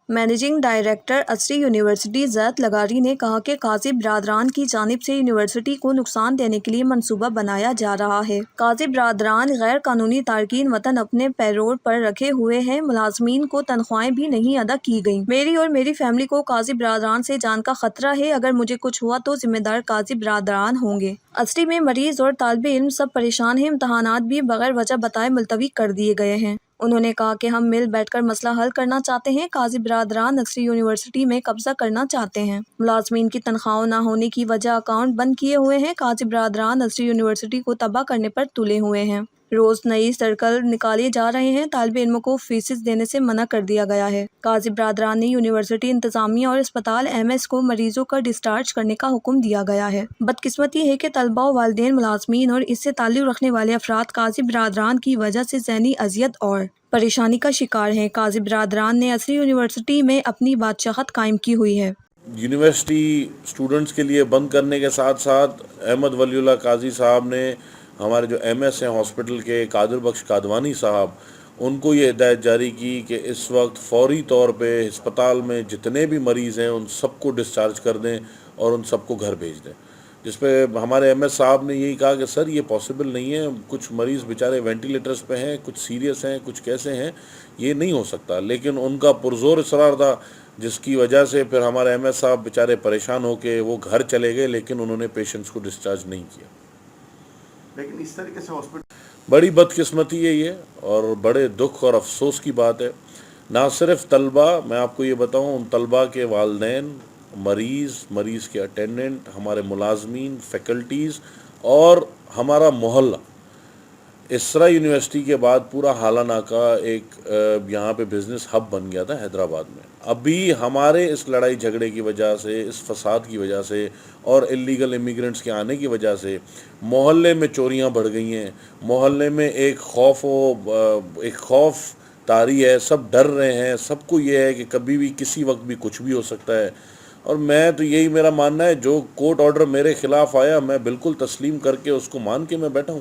Managing director عصری university زید لغاری نے کہا کہ قاضی برادران کی جانب سے یونیورسٹی کو نقصان دینے کے لیے منصوبہ بنایا جا رہا ہے۔ قاضی برادران غیر قانونی تارکین وطن اپنے پیرول پر رکھے ہوئے ہیں، ملازمین کو تنخواہیں بھی نہیں ادا کی گئیں۔ میری اور میری فیملی کو قاضی برادران سے جان کا خطرہ ہے، اگر مجھے کچھ ہوا تو ذمہ دار قاضی برادران ہوں گے۔ عصری میں مریض اور طالب علم سب پریشان ہیں، امتحانات بھی بغیر وجہ بتائے ملتوی کر دیے گئے ہیں۔ انہوں نے کہا کہ ہم مل بیٹھ کر مسئلہ حل کرنا چاہتے ہیں۔ قاضی برادران عصری یونیورسٹی میں قبضہ کرنا چاہتے ہیں۔ ملازمین کی تنخواہوں نہ ہونے کی وجہ اکاؤنٹ بند کیے ہوئے ہیں۔ قاضی برادران عصری یونیورسٹی کو تباہ کرنے پر تلے ہوئے ہیں۔ روز نئی سرکل نکالے جا رہے ہیں، طالب علموں کو فیسز دینے سے منع کر دیا گیا ہے۔ قاضی برادران نے یونیورسٹی انتظامیہ اور اسپتال MS کو مریضوں کا ڈسچارج کرنے کا حکم دیا گیا ہے۔ بدقسمتی ہے کہ طلباء و والدین، ملازمین اور اس سے تعلق رکھنے والے افراد قاضی برادران کی وجہ سے ذہنی اذیت اور پریشانی کا شکار ہیں۔ قاضی برادران نے عصری یونیورسٹی میں اپنی بادشاہت قائم کی ہوئی ہے۔ یونیورسٹی اسٹوڈنٹس کے لیے بند کرنے کے ساتھ ساتھ احمد ولی اللہ قاضی صاحب نے ہمارے جو MS ہیں ہاسپٹل کے قادر بخش قادوانی صاحب، ان کو یہ ہدایت جاری کی کہ اس وقت فوری طور پہ ہسپتال میں جتنے بھی مریض ہیں ان سب کو ڈسچارج کر دیں اور ان سب کو گھر بھیج دیں، جس پہ ہمارے MS صاحب نے یہی کہا کہ سر یہ پاسبل نہیں ہے، کچھ مریض بیچارے وینٹیلیٹرز پہ ہیں، کچھ سیریس ہیں، کچھ کیسے ہیں، یہ نہیں ہو سکتا۔ لیکن ان کا پرزور اصرار تھا، جس کی وجہ سے پھر ہمارے MS صاحب بیچارے پریشان ہو کے وہ گھر چلے گئے، لیکن انہوں نے پیشنٹس کو ڈسچارج نہیں کیا۔ لیکن اس طریقے سے ہاسپٹل بڑی بدقسمتی ہے یہ، اور بڑے دکھ اور افسوس کی بات ہے۔ نہ صرف طلباء، میں آپ کو یہ بتاؤں، ان طلباء کے والدین، مریض کے اٹینڈنٹ، ہمارے ملازمین، فیکلٹیز اور ہمارا محلہ، اسرا یونیورسٹی کے بعد پورا حالہ ناکہ ایک یہاں پہ بزنس ہب بن گیا تھا حیدرآباد میں۔ ابھی ہمارے اس لڑائی جھگڑے کی وجہ سے، اس فساد کی وجہ سے اور اللیگل امیگرنٹس کے آنے کی وجہ سے محلے میں چوریاں بڑھ گئی ہیں، محلے میں ایک خوف طاری ہے، سب ڈر رہے ہیں، سب کو یہ ہے کہ کبھی بھی کسی وقت بھی کچھ بھی ہو سکتا ہے۔ اور میں تو یہی میرا ماننا ہے، جو کورٹ آرڈر میرے خلاف آیا میں بالکل تسلیم کر کے اس کو مان کے میں بیٹھا ہوں۔